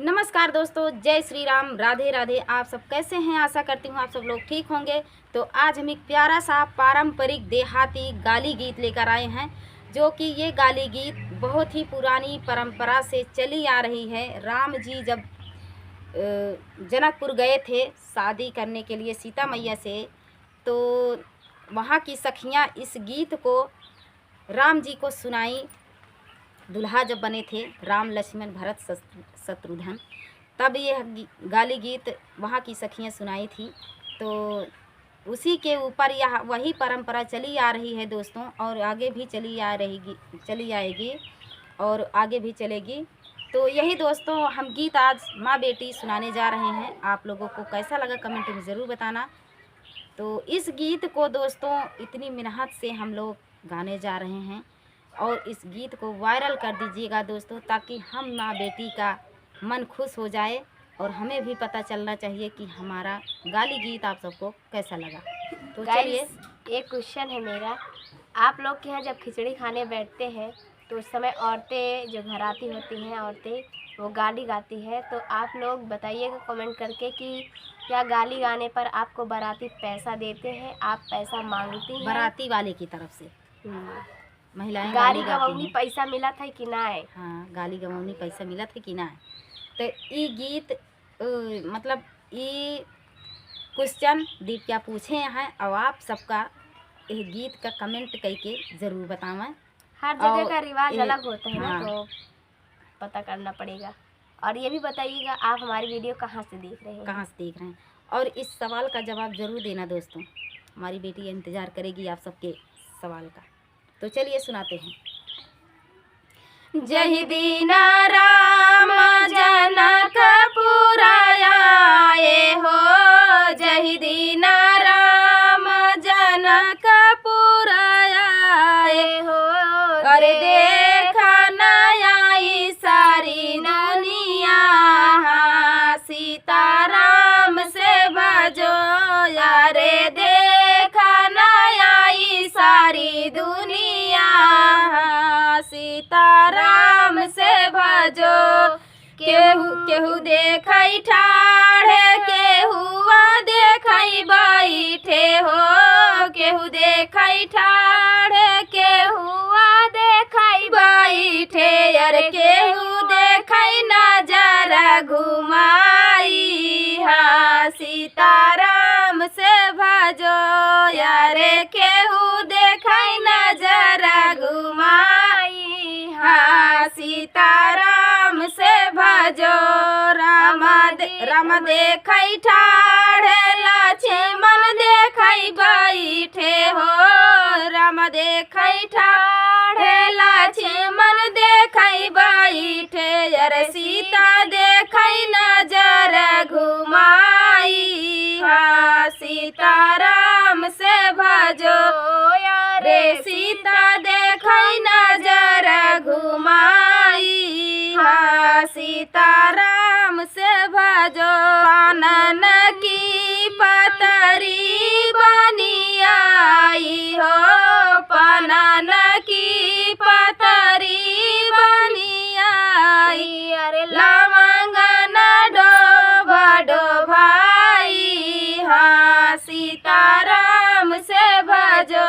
नमस्कार दोस्तों, जय श्री राम, राधे राधे। आप सब कैसे हैं? आशा करती हूँ आप सब लोग ठीक होंगे। तो आज हम एक प्यारा सा पारंपरिक देहाती गाली गीत लेकर आए हैं, जो कि ये गाली गीत बहुत ही पुरानी परंपरा से चली आ रही है। राम जी जब जनकपुर गए थे शादी करने के लिए सीता मैया से, तो वहाँ की सखियाँ इस गीत को राम जी को सुनाई। दुल्हा जब बने थे राम लक्ष्मण भरत शत्रुघ्न, तब यह गाली गीत वहाँ की सखियाँ सुनाई थी। तो उसी के ऊपर यह वही परंपरा चली आ रही है दोस्तों, और आगे भी चली आएगी और आगे भी चलेगी। तो यही दोस्तों, हम गीत आज माँ बेटी सुनाने जा रहे हैं। आप लोगों को कैसा लगा कमेंट में ज़रूर बताना। तो इस गीत को दोस्तों इतनी मेहनत से हम लोग गाने जा रहे हैं, और इस गीत को वायरल कर दीजिएगा दोस्तों, ताकि हम माँ बेटी का मन खुश हो जाए और हमें भी पता चलना चाहिए कि हमारा गाली गीत आप सबको कैसा लगा। तो चलिए, एक क्वेश्चन है मेरा। आप लोग के यहाँ जब खिचड़ी खाने बैठते हैं तो उस समय औरतें जो घराती होती हैं, औरतें वो गाली गाती है, तो आप लोग बताइएगा कमेंट करके कि क्या गाली गाने पर आपको बाराती पैसा देते हैं, आप पैसा मांगती हैं? बाराती वाले की तरफ से महिलाएं गाली गवाउनी पैसा मिला था कि ना है? हाँ, गाली गवाउनी पैसा मिला था कि ना है। तो ये गीत मतलब ये क्वेश्चन दीपिका पूछे हैं, और आप सबका ये गीत का कमेंट करके ज़रूर बतावें। हर जगह का रिवाज अलग होता है हाँ, ना, तो पता करना पड़ेगा। और ये भी बताइएगा आप हमारी वीडियो कहाँ से देख रहे हैं? और इस सवाल का जवाब ज़रूर देना दोस्तों। हमारी बेटी इंतज़ार करेगी आप सबके सवाल का। तो चलिए सुनाते हैं। जय दीना राम जनकपुर आए हो, जय दीना राम जनकपुर आए हो। अरे देखा नई सारी दुनिया, सीताराम से भजो यारे। देखा नई सारी दुनिया, सीताराम से भजो। केहू देखई ठाढ़े, केहुआ देखई बैठे हो। केहू देखई ठाढ़े, केहुआ देखई बैठे। अरे केहू देखई नजर घुमाई, हाँ सीताराम से भजो यारे। केहू देखई नजर घुमाई, हाँ सीताराम से भजो। राम देखई ठाढ़े, लक्ष्मण देखई बैठे हो। राम देखई ठाढ़े, लक्ष्मण देखई बैठे। अरे सीता देखई नजर घुमाई, हाँ सीताराम से भजो रे। सीता देखई नजर घुमाई, हाँ सीताराम से भजो। पानन की पतरी बनी आई हो, पानन की पतरी बनी आई। अरे लवंगन डोभाई, हाँ सीताराम से भजो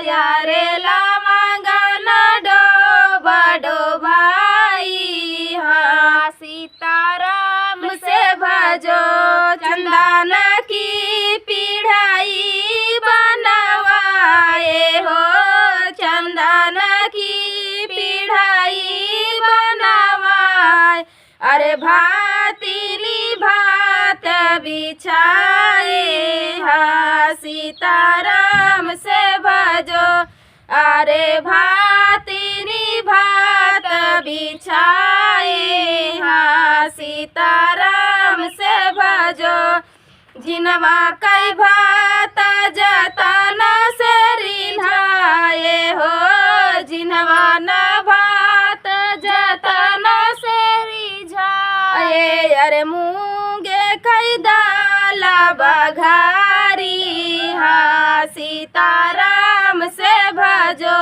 यारे। लवंगन डोभाई, हाँ सीताराम से भजो। चंदन की पीढ़ाई बनवाए हो, चंदन की पीढ़ाई बनवाए। अरे भातीली भात बिछाए, हाँ सीताराम से भजो। अरे भातीली भात बिछाए, हाँ सीताराम से भजो। जिनवा कई भात जतन से रिन्हाए हो, जिनवा न भात जतन से रिझाए। अरे मूंगे कई दाल बघारी, हाँ सीताराम से भजो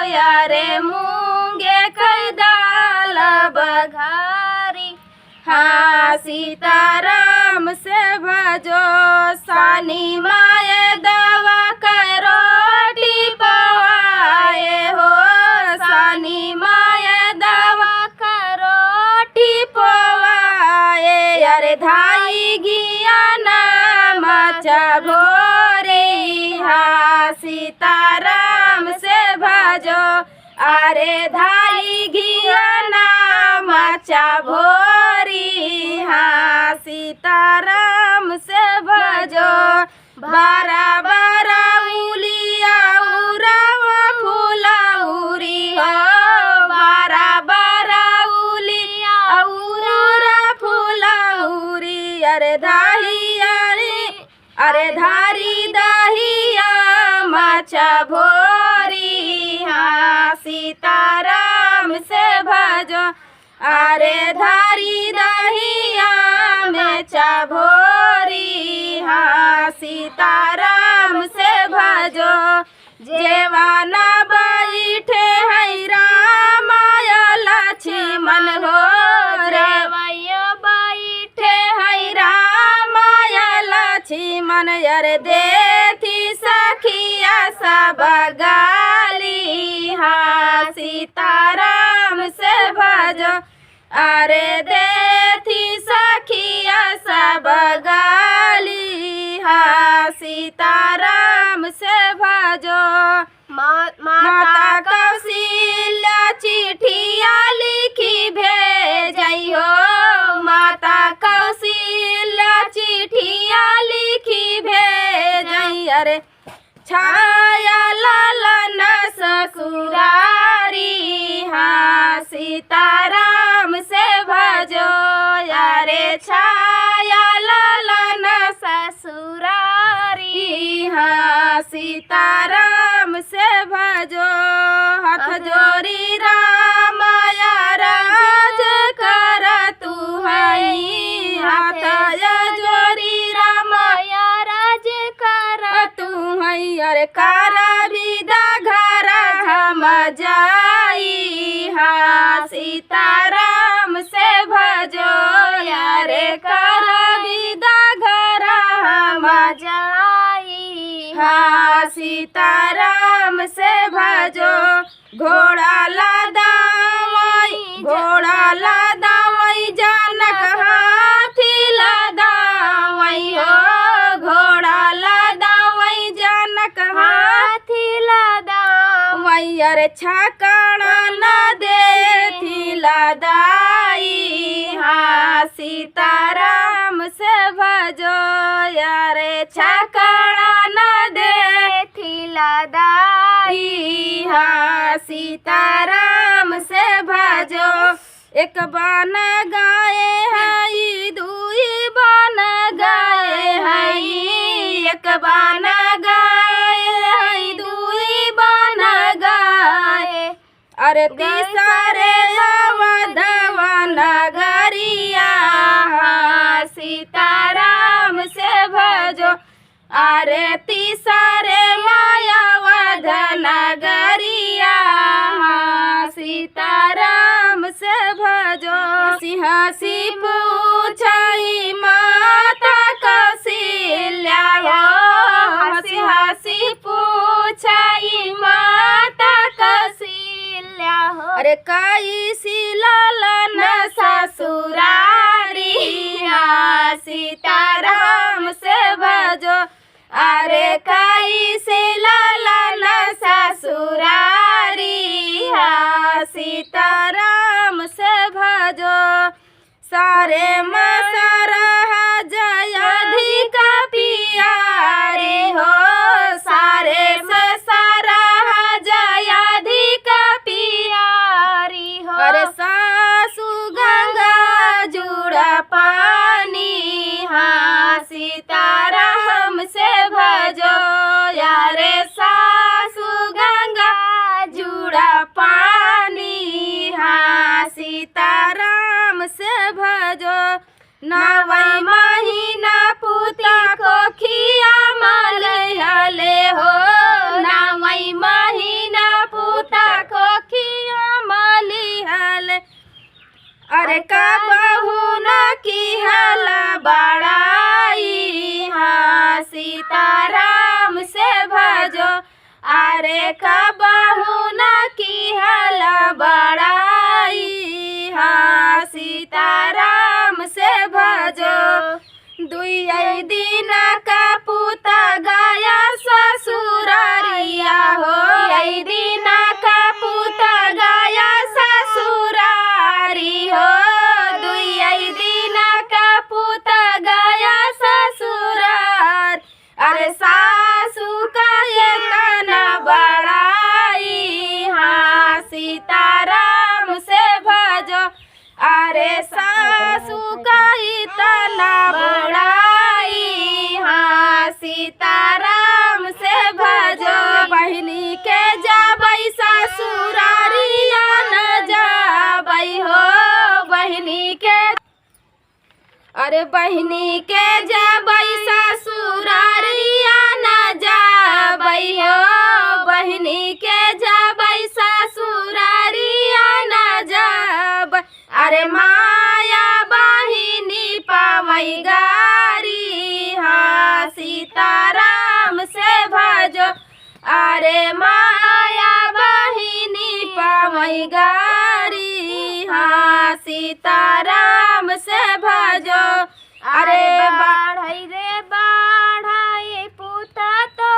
यारे। मूंगे कई दाल बघारी, हाँ सीताराम से भजो, सानी माए दवा करोटी पवाए हो, सानी माए दवा करोटी पवाए। अरे धाई गिया नाम भोरी, हाँ सीताराम से भजो, अरे धाई गिया नाम भोरी, हाँ सीताराम से भजो। बारा बारा उलिया उरावा फूलाउरी हो, बारा बारा उलिया उरा फूलाउरी। अरे धारी दहिया माचा भोरी, हाँ सीताराम से भजो, अरे धारी दहिया मेचा भोरी, हाँ सीताराम से भजो। जेवाना बैठे है रामाया लक्ष्मण हो, रेवैया बैठे है रामाया लक्ष्मण। अरे देती सखिया सब गाली, हाँ सीताराम से भजो, अरे देती सखिया सब गाली, हाँ सीताराम से भजो। माता कौशल्या चिट्ठिया लिखी भेजई हो, माता कौशल्या चिट्ठिया लिखी भेजई। अरे छाया लालन ससुरारी, हाँ सीताराम से भजो, अरे छाया लालन ससुरारी, हाँ सीताराम से भजो। हाथ जोड़ी रामाया राज कर तू हई, हाथ जोड़ी रामाया राज कर तू हई। अरे कारा विदा घर हम जाई, हाँ सीताराम से भजो, अरे कारा विदा घर हम जाई, हाँ सीताराम से भजो। घोड़ा लादावई जानक हाथी लादावई हो, घोड़ा लादावई जानक हाथी लादावई। अरे छाकड़ा न देती लादाई, हाँ सीताराम से भजो, अरे छाकड़ा न देती लादाई, हाँ सीताराम से भजो। एक बान गाए हई, दुई बान गाए हई, एक बान गाए हई, दुई बान गाए। अरे तीसरे अवधवा नगरिया, हाँ सीताराम से भजो, अरे तीसरे मायावध नगरिया, हाँ सीताराम से भजो। हंसी पूछई माता कौशल्या हो, हंसी पूछई माता कौशल्या हो। अरे कैसी लालन ससुरारी, हाँ सीताराम से भजो, अरे कैसे लालन ससुरारी, हाँ सीताराम से भजो। सारे मसरहा जयाधिका पियारे हो, सारे मसरहा जयाधिका पियारी हो। अरे सासु गंगा जुड़ा पानी, हाँ सीताराम से भजो, यारे सासु गंगा जुड़ा पानी, हाँ सीताराम से भजो। नवई महीना पुता को खिया मलयले हो, नवई महीना पुता को खिया मलयले। अरे अरे कबहू न किहला बड़ाई, हाँ सीताराम से भजो। अरे कबहू न किहला बड़ाई, हाँ सीताराम से भजो। दुई दिन का पुता गया ससुरारिया हो, दुई दिन का पुता गया ससुरारी हो, दुई दिन का पुता गया ससुरार। अरे सासू का ये तना बड़ाई, हाँ सीताराम से भजो। अरे सासू का इतना बड़ाई, हाँ सीताराम से भजो। बहिनी के जाबई ससुरारिया न जाबई हो, बहिनी के, अरे बहिनी के जाबई ससुरारिया न जाबई हो, बहिनी के जाबई ससुरारिया न जाबई। अरे माया बहिनी पावई गारी, हाँ सीताराम से भजो। अरे माया बहिनी पावई गारी, हाँ सीताराम से भजो। अरे बाढ़ई रे बाढ़ई पुता तो,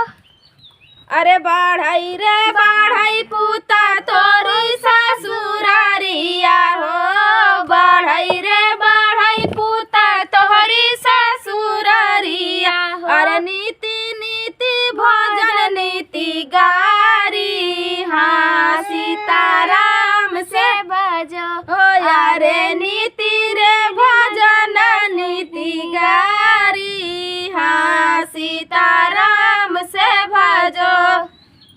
अरे बाढ़ई रे बाढ़ई पुता तोरी ससुरारिया हो, बाढ़ई रे बाढ़ई पुता तोहरी ससुरारिया हो। अरे नीति नीति भोजन नीति गारी, हाँ सीताराम से भजो। हो। अरे नीति रे भोजन नीति गारी, हाँ सीताराम से भजो।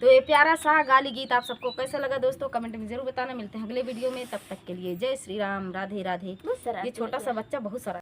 तो ये प्यारा सा गाली गीत आप सबको कैसा लगा दोस्तों, कमेंट में जरूर बताना। मिलते हैं अगले वीडियो में, तब तक के लिए जय श्री राम, राधे राधे। ये छोटा सा बच्चा बहुत सारा